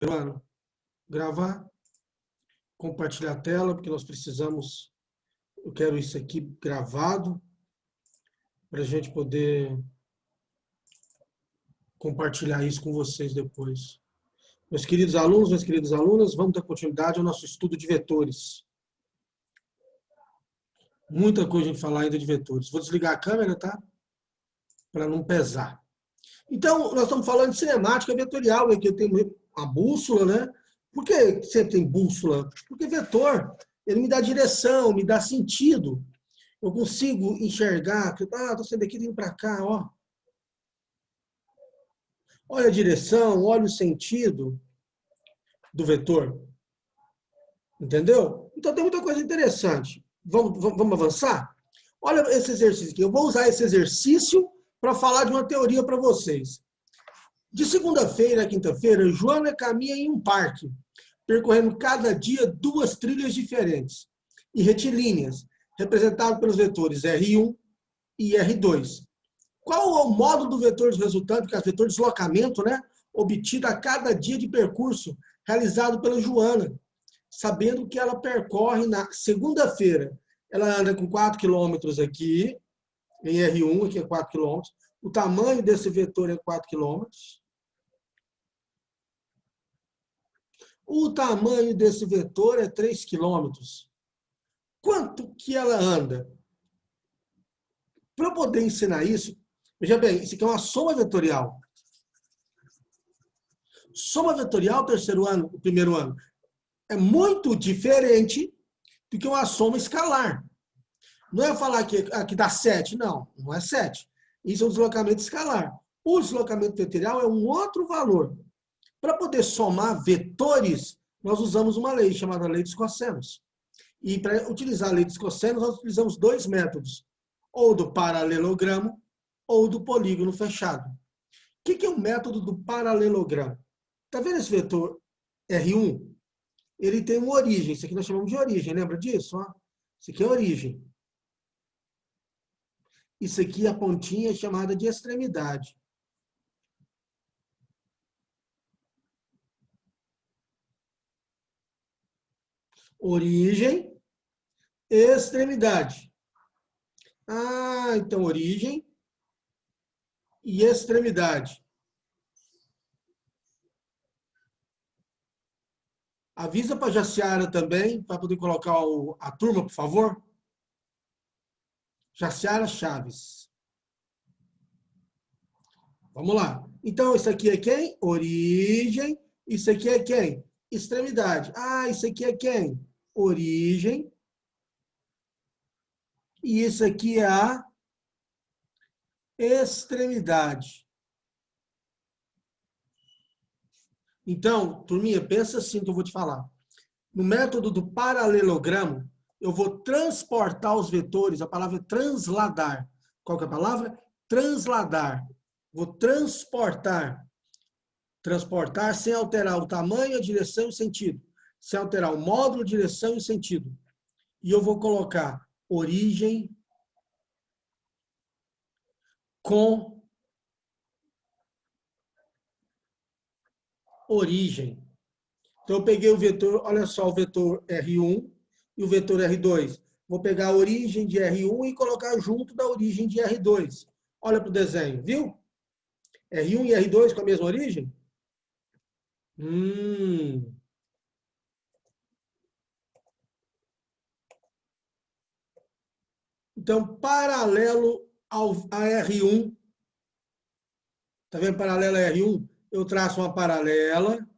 Mano, gravar, compartilhar a tela, porque nós precisamos, eu quero isso aqui gravado, para a gente poder compartilhar isso com vocês depois. Meus queridos alunos, minhas queridas alunas, vamos dar continuidade ao nosso estudo de vetores. Muita coisa a gente falar ainda de vetores. Vou desligar a câmera, tá? Para não pesar. Então, nós estamos falando de cinemática vetorial, aqui eu tenho uma bússola, né? Por que sempre tem bússola? Porque vetor, ele me dá direção, me dá sentido. Eu consigo enxergar, estou saindo daqui, indo para cá, ó. Olha a direção, olha o sentido do vetor. Entendeu? Então tem muita coisa interessante. Vamos avançar? Olha esse exercício aqui. Eu vou usar esse exercício para falar de uma teoria para vocês. De segunda-feira a quinta-feira, Joana caminha em um parque, percorrendo cada dia 2 trilhas diferentes e retilíneas, representadas pelos vetores R1 e R2. Qual é o modo do vetor resultante, que é o vetor de deslocamento, né, obtido a cada dia de percurso realizado pela Joana, sabendo que ela percorre na segunda-feira, ela anda com 4 km aqui, em R1, aqui é 4 km, o tamanho desse vetor é 4 km, o tamanho desse vetor é 3 km. Quanto que ela anda? Para eu poder ensinar isso, veja bem, isso aqui é uma soma vetorial. Soma vetorial, terceiro ano, o primeiro ano, é muito diferente do que uma soma escalar. Não é falar que aqui dá 7, não é 7. Isso é um deslocamento escalar. O deslocamento vetorial é um outro valor. Para poder somar vetores, nós usamos uma lei chamada lei dos cossenos. E para utilizar a lei dos cossenos, nós utilizamos 2 métodos, ou do paralelogramo ou do polígono fechado. O que é o método do paralelogramo? Está vendo esse vetor R1? Ele tem uma origem, isso aqui nós chamamos de origem, lembra disso? Isso aqui é origem. Isso aqui é a pontinha chamada de extremidade. Origem, extremidade. Então origem e extremidade. Avisa para a Jaciara também, para poder colocar a turma, por favor. Jaciara Chaves. Vamos lá. Então, isso aqui é quem? Origem. Isso aqui é quem? Extremidade. Isso aqui é quem? Origem. E isso aqui é a extremidade. Então, turminha, pensa assim que eu vou te falar. No método do paralelogramo, eu vou transportar os vetores, a palavra é transladar. Qual que é a palavra? Transladar. Vou transportar. Transportar sem alterar o tamanho, a direção e o sentido. Sem alterar o módulo, direção e sentido. E eu vou colocar origem com origem. Então, eu peguei o vetor, olha só, o vetor R1 e o vetor R2. Vou pegar a origem de R1 e colocar junto da origem de R2. Olha para o desenho, viu? R1 e R2 com a mesma origem? Então, paralelo a R1, tá vendo? Paralelo a R1, eu traço uma paralela.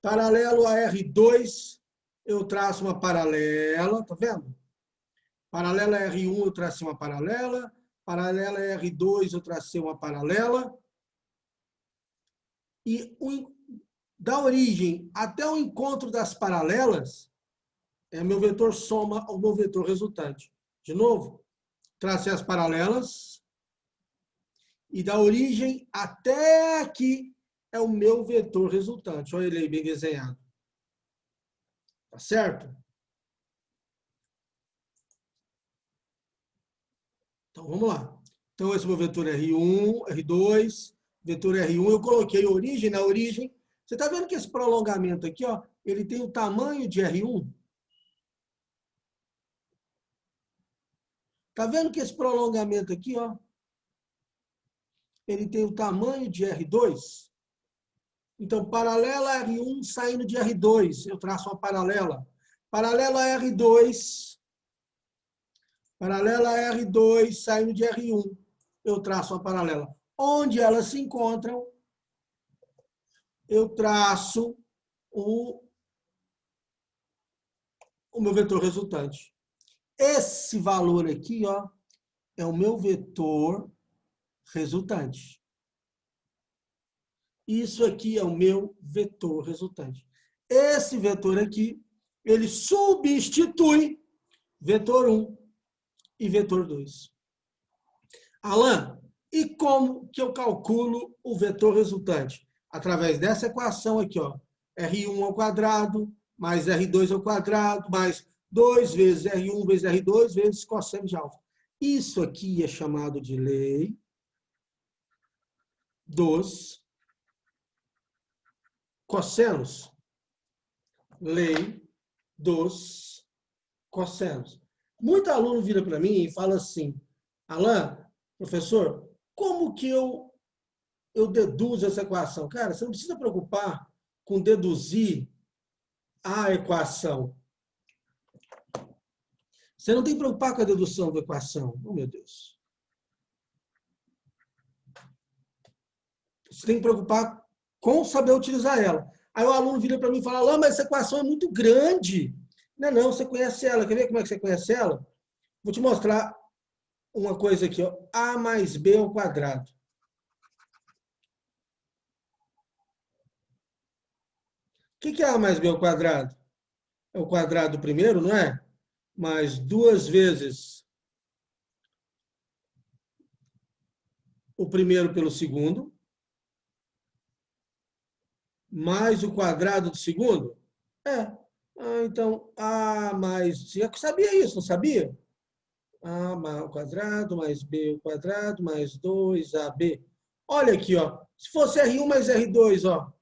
Paralelo a R2, eu traço uma paralela, tá vendo? Paralela a R1, eu tracei uma paralela. Paralela a R2, eu tracei uma paralela. E da origem até o encontro das paralelas, meu vetor soma ao meu vetor resultante. De novo, tracei as paralelas. E da origem até aqui é o meu vetor resultante. Olha ele aí bem desenhado. Tá certo? Então, vamos lá. Então, esse é o meu vetor R1, R2, vetor R1. Eu coloquei origem na origem, Você está vendo que esse prolongamento aqui, ó, ele tem o tamanho de R1? Está vendo que esse prolongamento aqui, ó, ele tem o tamanho de R2? Então, paralela a R1 saindo de R2, eu traço uma paralela. Paralela a R2, paralela a R2 saindo de R1, eu traço uma paralela. Onde elas se encontram, eu traço o meu vetor resultante. Esse valor aqui, ó, é o meu vetor resultante. Isso aqui é o meu vetor resultante. Esse vetor aqui, ele substitui vetor 1 e vetor 2. Alan, e como que eu calculo o vetor resultante? Através dessa equação aqui, ó, R1 ao quadrado, mais R2 ao quadrado, mais 2 vezes R1 vezes R2 vezes cosseno de alfa. Isso aqui é chamado de lei dos cossenos. Lei dos cossenos. Muito aluno vira para mim e fala assim, Alan, professor, como que eu deduzo essa equação? Cara, você não precisa preocupar com deduzir a equação. Você não tem que preocupar com a dedução da equação. Oh, meu Deus. Você tem que preocupar com saber utilizar ela. Aí o aluno vira para mim e fala, Alan, mas essa equação é muito grande. Não, não, você conhece ela. Quer ver como é que você conhece ela? Vou te mostrar uma coisa aqui, ó. A mais B ao quadrado. O que é A mais B ao quadrado? É o quadrado primeiro, não é? Mais 2 vezes o primeiro pelo segundo, mais o quadrado do segundo? É. Então, A mais... Você já sabia isso, não sabia? A ao quadrado, mais B ao quadrado, mais 2AB. Olha aqui, ó. Se fosse R1 mais R2, ó.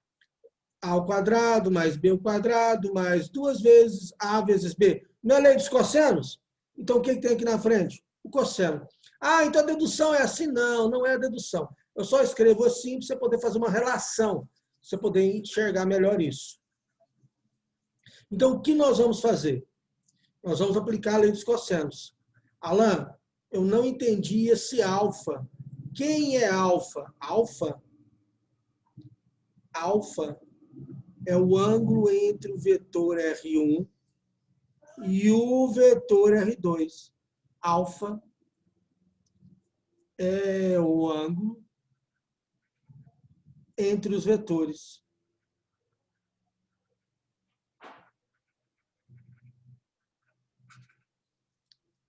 A ao quadrado, mais B ao quadrado, mais 2 vezes A vezes B. Não é lei dos cossenos? Então, o que tem aqui na frente? O cosseno. Ah, então a dedução é assim? Não, não é a dedução. Eu só escrevo assim para você poder fazer uma relação, para você poder enxergar melhor isso. Então, o que nós vamos fazer? Nós vamos aplicar a lei dos cossenos. Alan, eu não entendi esse alfa. Quem é alfa? Alfa é o ângulo entre o vetor R1 e o vetor R2. Alfa é o ângulo entre os vetores.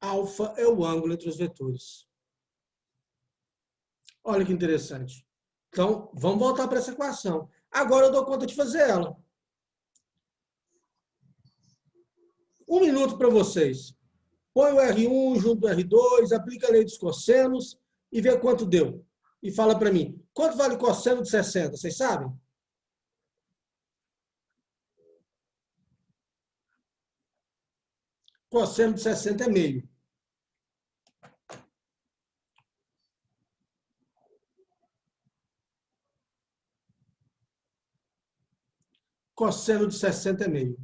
Alfa é o ângulo entre os vetores. Olha que interessante. Então, vamos voltar para essa equação. Agora eu dou conta de fazer ela. 1 minuto para vocês. Põe o R1 junto do R2, aplica a lei dos cossenos e vê quanto deu. E fala para mim, quanto vale cosseno de 60? Vocês sabem? Cosseno de 60 é meio. Cosseno de 60 é meio.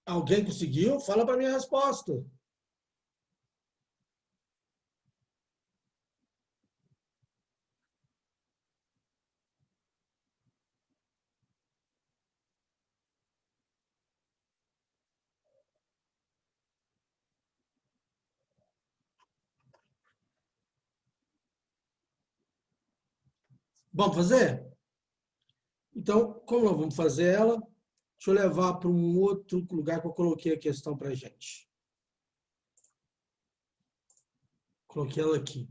Alguém conseguiu? Fala para mim a resposta. Vamos fazer? Então, como nós vamos fazer ela, deixa eu levar para um outro lugar que eu coloquei a questão para a gente. Coloquei ela aqui.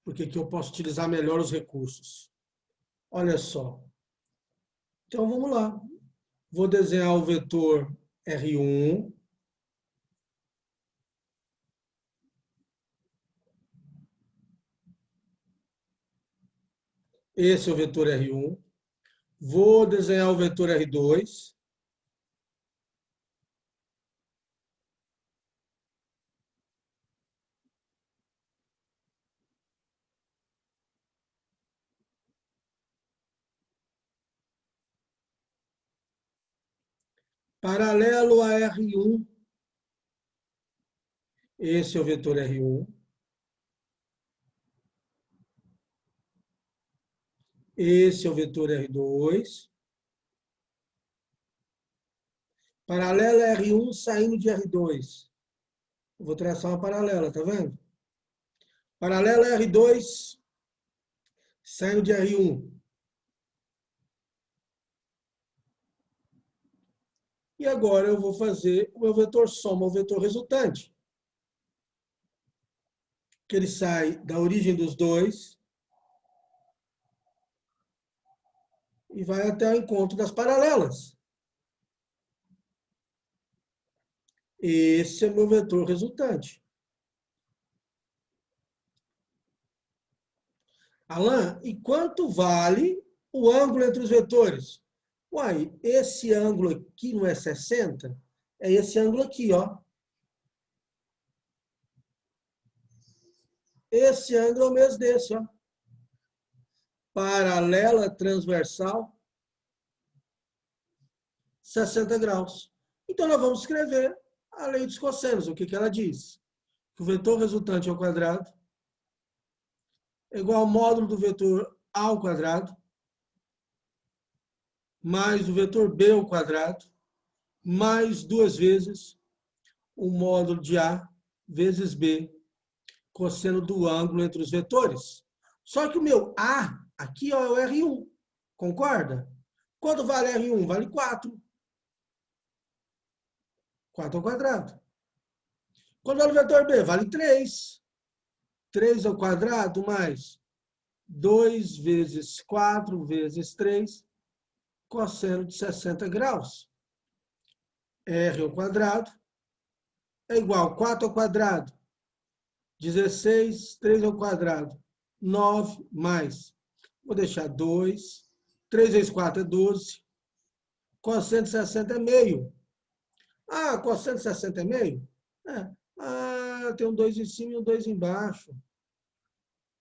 Porque aqui eu posso utilizar melhor os recursos. Olha só. Então, vamos lá. Vou desenhar o vetor R1. Esse é o vetor R1. Vou desenhar o vetor R2. Paralelo a R1. Esse é o vetor R1. Esse é o vetor R2. Paralela a R1 saindo de R2. Eu vou traçar uma paralela, tá vendo? Paralela a R2 saindo de R1. E agora eu vou fazer o meu vetor soma, o vetor resultante. Que ele sai da origem dos dois e vai até o encontro das paralelas. Esse é o meu vetor resultante. Alain, e quanto vale o ângulo entre os vetores? Uai, esse ângulo aqui não é 60? É esse ângulo aqui, ó. Esse ângulo é o mesmo desse, ó. Paralela transversal, 60 graus. Então, nós vamos escrever a lei dos cossenos. O que ela diz? Que o vetor resultante ao quadrado é igual ao módulo do vetor A ao quadrado, mais o vetor B ao quadrado, mais 2 vezes o módulo de A vezes B, cosseno do ângulo entre os vetores. Só que o meu A, aqui ó, é o R1, concorda? Quando vale R1? Vale 4. 4 ao quadrado. Quando vale o vetor B? Vale 3. 3 ao quadrado mais 2 vezes 4 vezes 3, cosseno de 60 graus. R ao quadrado é igual a 4 ao quadrado, 16, 3 ao quadrado, 9 mais, vou deixar 2, 3 vezes 4 é 12, cosseno de 60 é meio. Ah, cosseno de 60 é meio? É. Ah, tem um 2 em cima e um 2 embaixo.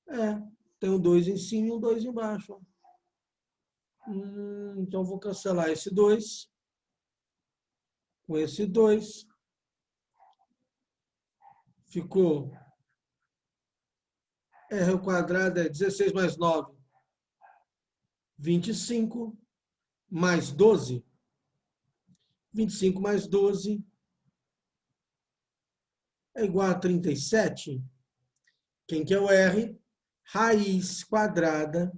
É, tem um 2 em cima e um 2 embaixo. Então, vou cancelar esse 2 com esse 2. Ficou R ao quadrado é 16 mais 9, 25, mais 12. 25 mais 12 é igual a 37. Quem que é o R? Raiz quadrada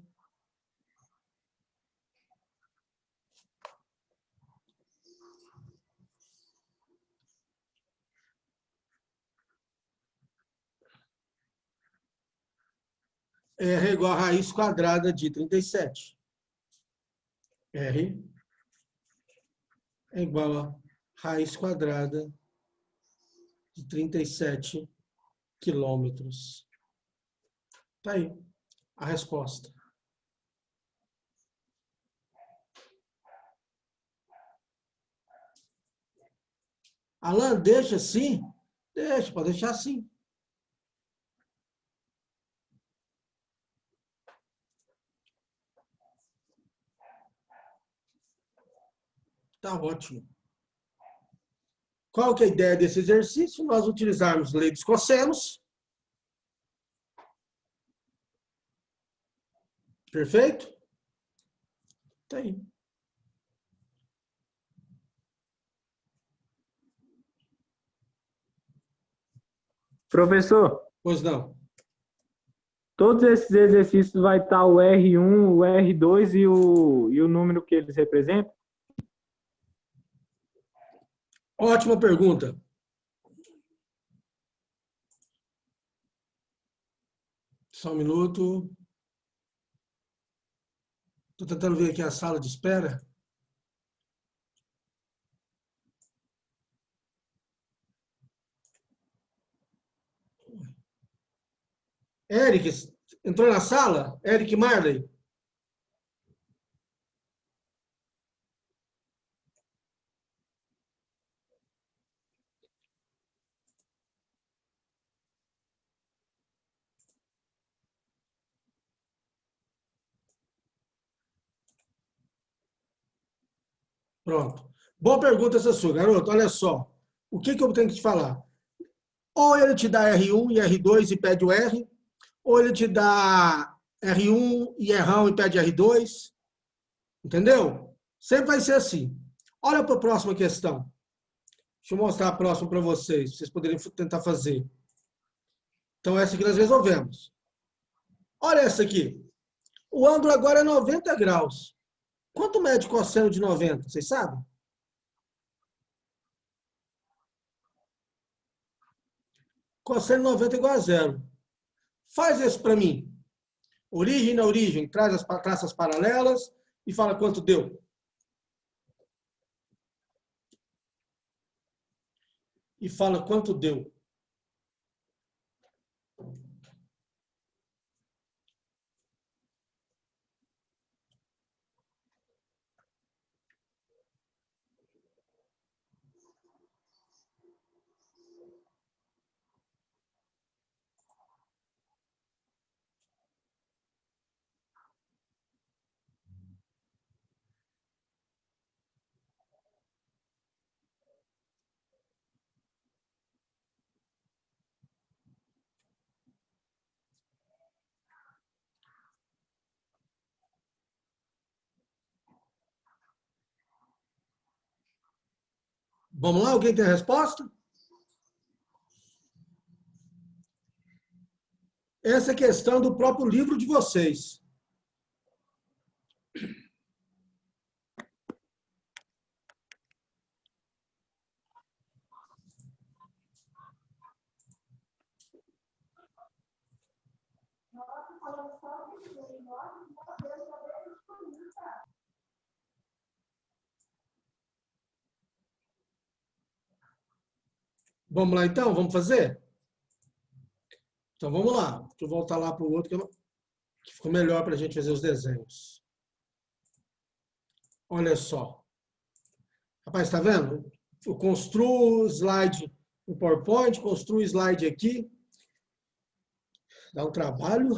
R é igual a raiz quadrada de 37. R é igual a raiz quadrada de 37 quilômetros. Tá aí a resposta. Alan, deixa assim? Deixa, pode deixar assim. Tá ótimo. Qual que é a ideia desse exercício? Nós utilizarmos lei dos cossenos. Perfeito? Tá aí. Professor, Pois não. Todos esses exercícios vai estar o R1, o R2 e o número que eles representam? Ótima pergunta. Só um minuto. Estou tentando ver aqui a sala de espera. Eric, entrou na sala? Eric Marley? Pronto. Boa pergunta essa sua, garoto. Olha só. O que eu tenho que te falar? Ou ele te dá R1 e R2 e pede o R, ou ele te dá R1 e Rão e pede R2. Entendeu? Sempre vai ser assim. Olha para a próxima questão. Deixa eu mostrar a próxima para vocês poderem tentar fazer. Então, essa aqui nós resolvemos. Olha essa aqui. O ângulo agora é 90 graus. Quanto mede cosseno de 90? Vocês sabem? Cosseno de 90 é igual a zero. Faz isso para mim. Origem na origem, traz as traças paralelas e fala quanto deu. E fala quanto deu. Vamos lá? Alguém tem a resposta? Essa é questão do próprio livro de vocês. Vamos lá então? Vamos fazer? Então vamos lá. Deixa eu voltar lá para o outro que ficou melhor para a gente fazer os desenhos. Olha só. Rapaz, está vendo? Eu construo slide no PowerPoint, construo slide aqui. Dá um trabalho.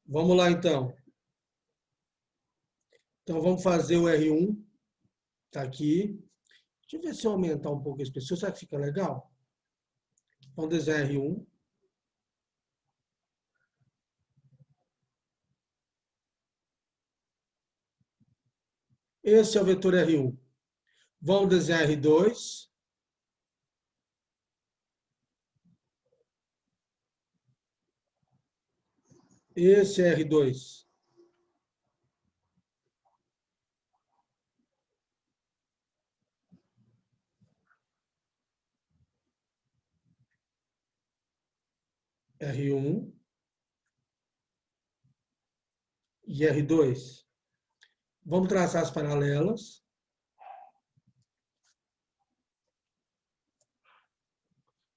Vamos lá então. Então vamos fazer o R1. Está aqui. Deixa eu ver se eu aumentar um pouco esse pessoal. Será que fica legal? Vamos desenhar R1. Esse é o vetor R1. Vamos desenhar R2. Esse é R2. R1 e R2. Vamos traçar as paralelas.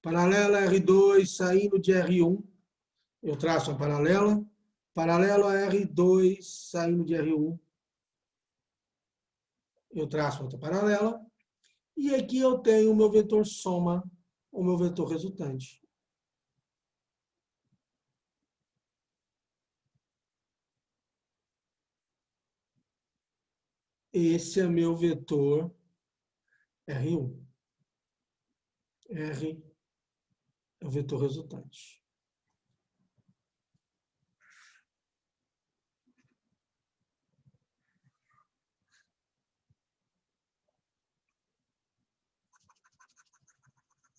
Paralela R2 saindo de R1. Eu traço uma paralela. Paralelo a R2 saindo de R1. Eu traço outra paralela. E aqui eu tenho o meu vetor soma, o meu vetor resultante. Esse é meu vetor R1. R é o vetor resultante.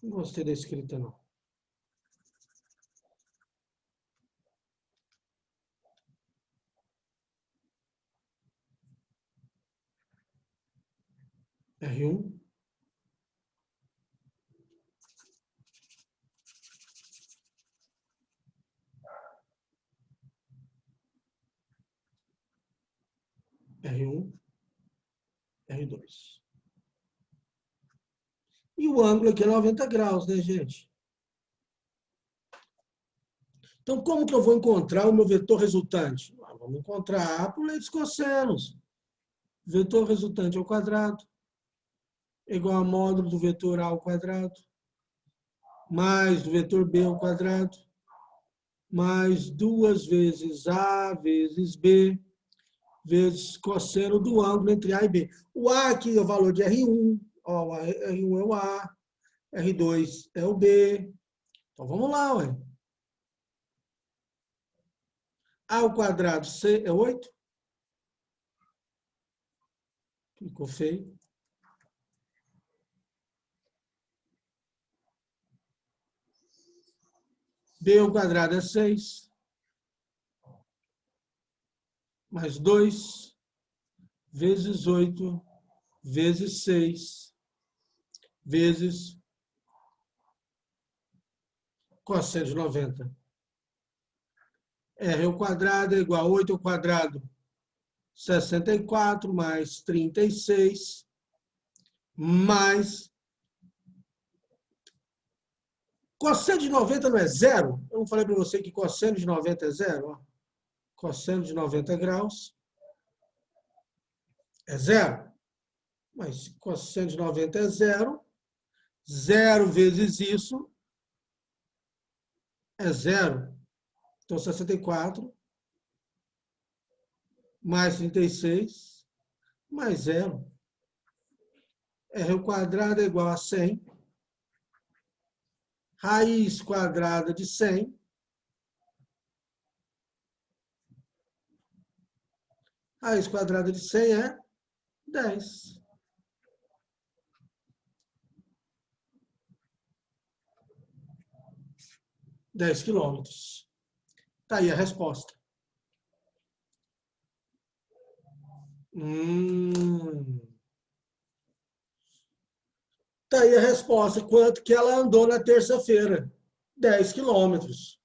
Não gostei da escrita, não. R1. R1, R2. E o ângulo aqui é 90 graus, né, gente? Então, como que eu vou encontrar o meu vetor resultante? Vamos encontrar A por lei dos cossenos. Vetor resultante ao quadrado é igual a módulo do vetor A ao quadrado, mais do vetor B ao quadrado, mais 2 vezes A vezes B, vezes cosseno do ângulo entre A e B. O A aqui é o valor de R1, ó, R1 é o A, R2 é o B. Então, vamos lá, ué. A ao quadrado C é 8. Ficou feio. B ao quadrado é 6. Mais 2 vezes 8 vezes 6 vezes cosseno de 90. R ao quadrado é igual a 8 ao quadrado, 64, mais 36, mais... Cosseno de 90 não é zero? Eu não falei para você que cosseno de 90 é zero? Ó. Cosseno de 90 graus é zero. Mas cosseno de 90 é zero. Zero vezes isso é zero. Então, 64 mais 36 mais zero. R ao quadrado é igual a 100. Raiz quadrada de 100. Raiz quadrada de 100 é 10. 10 quilômetros. Está aí a resposta. Está aí a resposta. Quanto que ela andou na terça-feira? 10 quilômetros.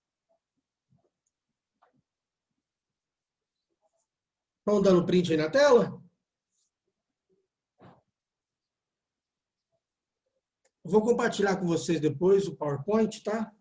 Estão dando print aí na tela? Vou compartilhar com vocês depois o PowerPoint, tá?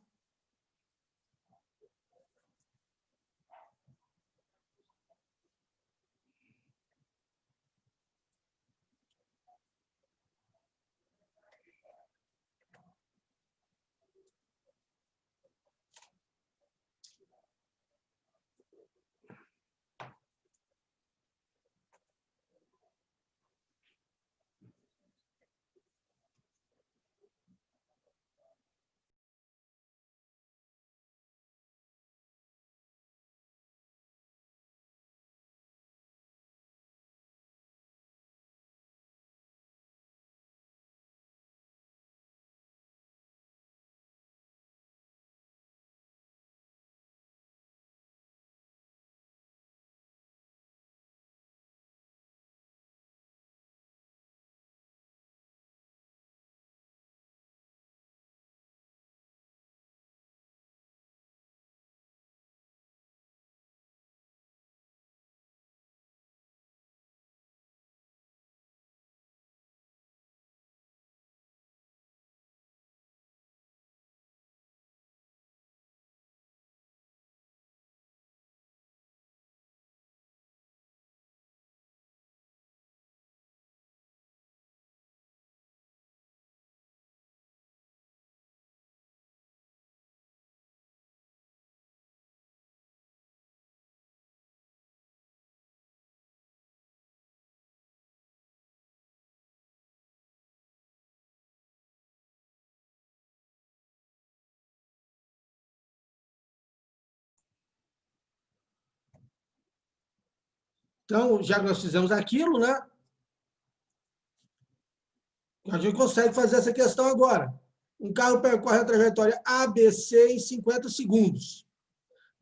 Então, já que nós fizemos aquilo, né? A gente consegue fazer essa questão agora. Um carro percorre a trajetória ABC em 50 segundos.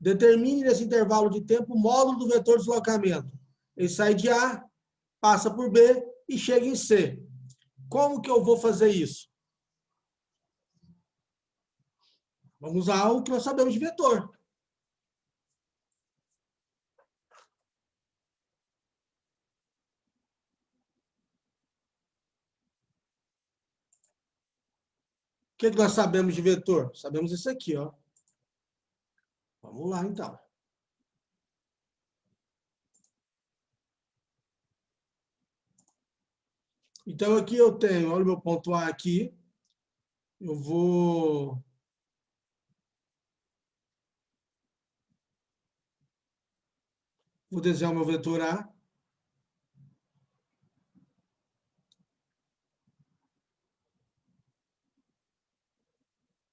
Determine nesse intervalo de tempo o módulo do vetor de deslocamento. Ele sai de A, passa por B e chega em C. como que eu vou fazer isso? Vamos usar o que nós sabemos de vetor. O que nós sabemos de vetor? Sabemos isso aqui, ó. Vamos lá, então. Então, aqui eu tenho, olha o meu ponto A aqui. Eu vou desenhar o meu vetor A.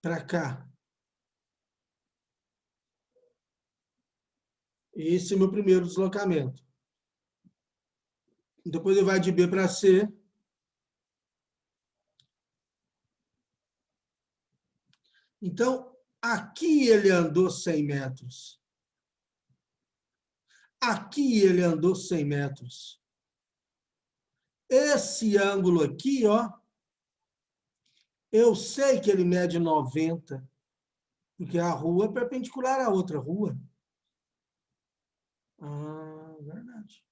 Para cá. Esse é o meu primeiro deslocamento. Depois ele vai de B para C. Então, aqui ele andou 100 metros. Aqui ele andou 100 metros. Esse ângulo aqui, ó, eu sei que ele mede 90, porque a rua é perpendicular à outra rua. Ah, verdade.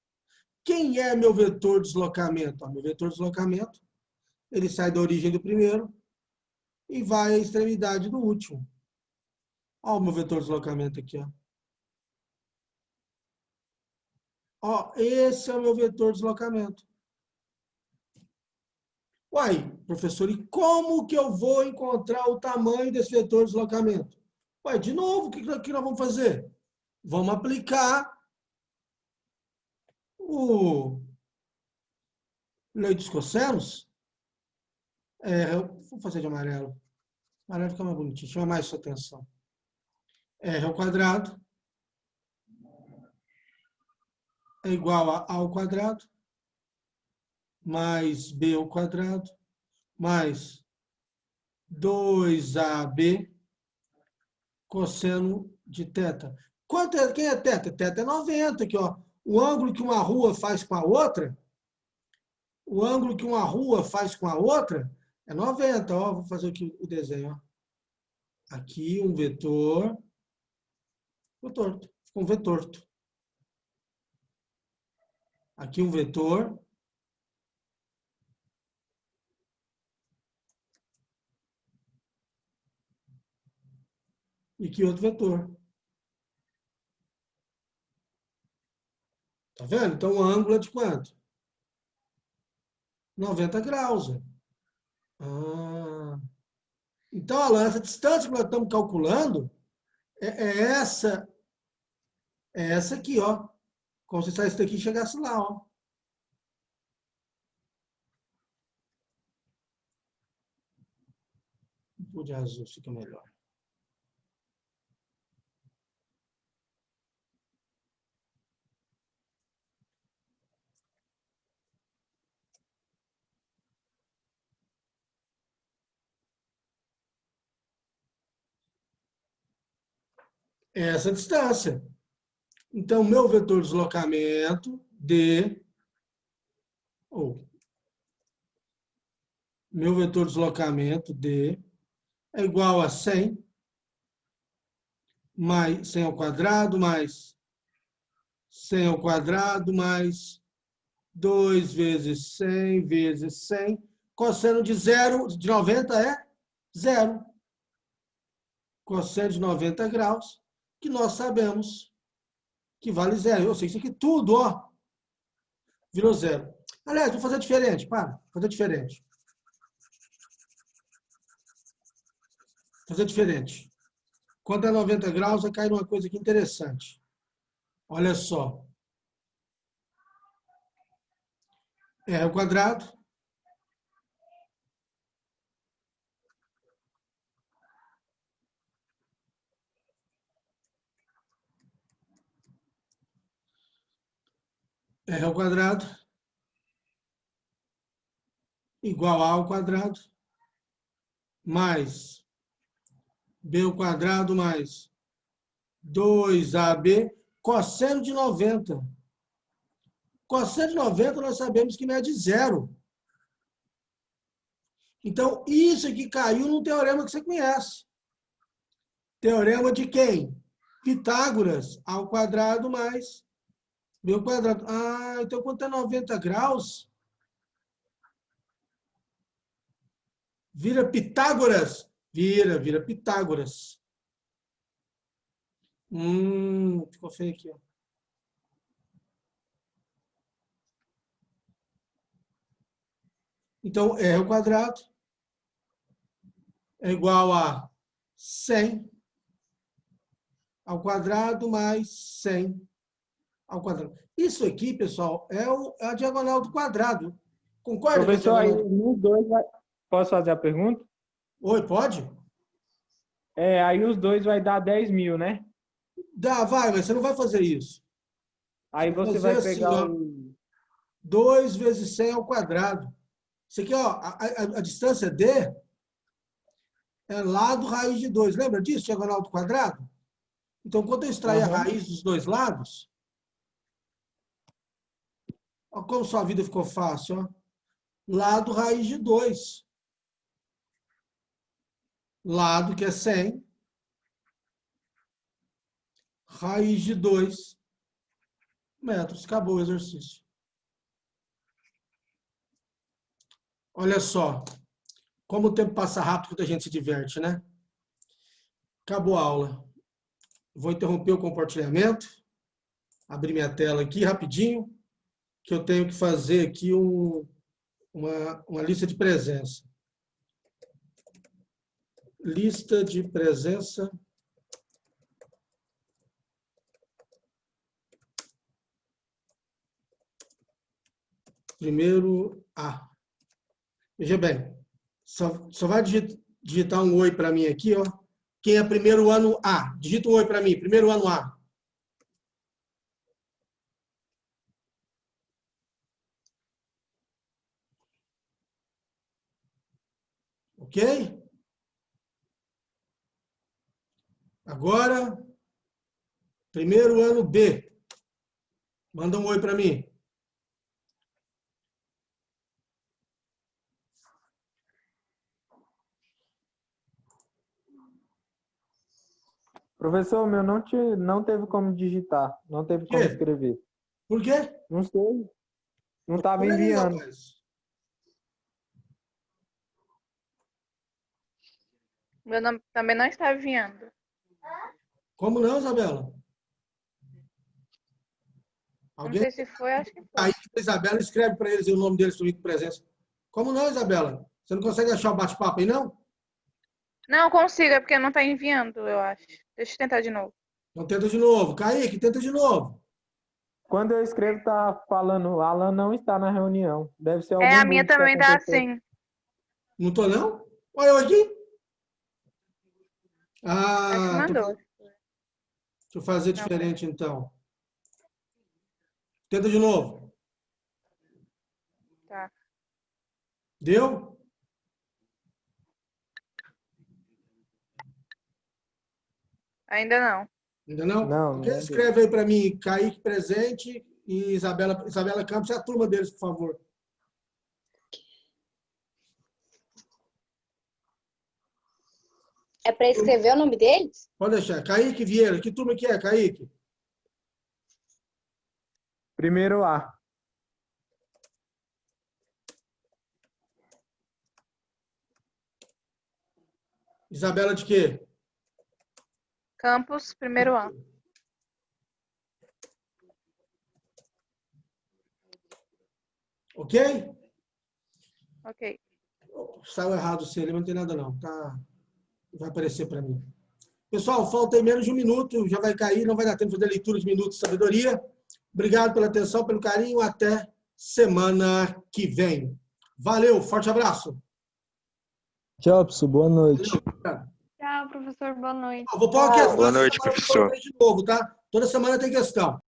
Quem é meu vetor de deslocamento? Meu vetor de deslocamento, ele sai da origem do primeiro e vai à extremidade do último. Olha o meu vetor de deslocamento aqui, ó. Ó, esse é o meu vetor de deslocamento. Uai, professor, e como que eu vou encontrar o tamanho desse vetor de deslocamento? Uai, de novo, o que nós vamos fazer? Vamos aplicar o lei dos cossenos. Vou fazer de amarelo. Amarelo fica mais bonitinho, chama mais sua atenção. R ao quadrado é igual a ao quadrado mais B ao quadrado mais 2AB cosseno de θ. Quem é θ? Θ é 90 aqui, ó. O ângulo que uma rua faz com a outra, o ângulo que uma rua faz com a outra é 90. Ó, vou fazer aqui o desenho. Ó. Aqui um vetor. Ficou torto. Ficou um vetor torto. Aqui um vetor. E aqui outro vetor. Tá vendo? Então o ângulo é de quanto? 90 graus. Ah. Então, Alan, essa distância que nós estamos calculando é essa aqui, ó. Como se saísse daqui e chegasse lá, ó. Vou de azul, fica melhor. É essa distância. Então, meu vetor de deslocamento, D, meu vetor de deslocamento, D, é igual a 100, mais 100 ao quadrado, mais 100 ao quadrado, mais 2 vezes 100 vezes 100. Cosseno de 90 é 0. Cosseno de 90 graus, que nós sabemos que vale 0. Eu sei isso aqui tudo, ó, virou 0. Aliás, vou fazer diferente, vou fazer diferente. Fazer diferente. Quando é 90 graus, vai cair numa coisa aqui interessante. Olha só. R ao quadrado. R ao quadrado. Igual a ao quadrado. Mais B ao quadrado mais 2AB. Cosseno de 90. Cosseno de 90 nós sabemos que mede 0. Então, isso aqui caiu num teorema que você conhece. Teorema de quem? Pitágoras, A ao quadrado mais B ao quadrado. Ah, então quando é 90 graus, vira Pitágoras. Vira Pitágoras. Ficou feio aqui, ó. Então, R ao quadrado é igual a 100 ao quadrado mais 100 ao quadrado. Isso aqui, pessoal, é a diagonal do quadrado. Concorda com a Professor, aí diagonal? nos dois vai... Posso fazer a pergunta? Oi, pode? Aí os dois vai dar 10.000, né? Dá, vai, mas você não vai fazer isso. Aí Você vai você fazer vai assim, pegar ó, o... 2 vezes 100 ao quadrado. Isso aqui, ó, a distância D é lado raiz de 2. Lembra disso, diagonal do quadrado? Então, quando eu extrair a Aham. raiz dos dois lados, ó, como sua vida ficou fácil, ó. Lado raiz de 2. Lado, que é 100. Raiz de 2 metros. Acabou o exercício. Olha só, como o tempo passa rápido quando a gente se diverte, né? Acabou a aula. Vou interromper o compartilhamento. Abrir minha tela aqui rapidinho, que eu tenho que fazer aqui uma lista de presença. Lista de presença. Primeiro A. Veja bem, só vai digitar um oi para mim aqui, ó. Quem é primeiro ano A? Digita um oi para mim, primeiro ano A. Ok? Agora, primeiro ano B. Manda um oi para mim. Professor, o meu não teve como digitar, não teve Por como quê? escrever. Por quê? Não sei, não estava Olha aí, enviando. rapaz. Meu nome também não está enviando. Como não, Isabela? Não Alguém sei se foi, acho que foi. aí, Isabela, escreve para eles o nome deles comigo com presença. Como não, Isabela? Você não consegue achar o bate-papo aí, não? Não consigo, é porque não está enviando, eu acho. Deixa eu tentar de novo. Então tenta de novo. Kaique, tenta de novo. Quando eu escrevo, tá falando, Alan não está na reunião. Deve ser É, algum a minha bug que também tá aconteceu. assim. Não tô, não? Olha eu aqui. Acho que Ah, mandou. deixa eu fazer Não. diferente, então. Tenta de novo. Tá. Deu? Ainda não. Ainda não? Não, Alguém não deu. escreve aí para mim, Kaique presente e Isabela Campos, é a turma deles, por favor. É para escrever o nome deles? Pode deixar. Kaique Vieira, que turma que é, Kaique? Primeiro A. Isabela de quê? Campus, primeiro ano. Ok? Ok. Saiu errado o seu ali, mas não tem nada não. Tá, vai aparecer para mim. Pessoal, falta aí menos de um minuto, já vai cair, não vai dar tempo de fazer leitura de minutos de sabedoria. Obrigado pela atenção, pelo carinho. Até semana que vem. Valeu, forte abraço. Tchau, professor. Boa noite. Valeu, cara. Tchau, professor. Boa noite. Vou pôr uma questão Boa essa noite, semana pra professor. vocês de novo, tá? Toda semana tem questão.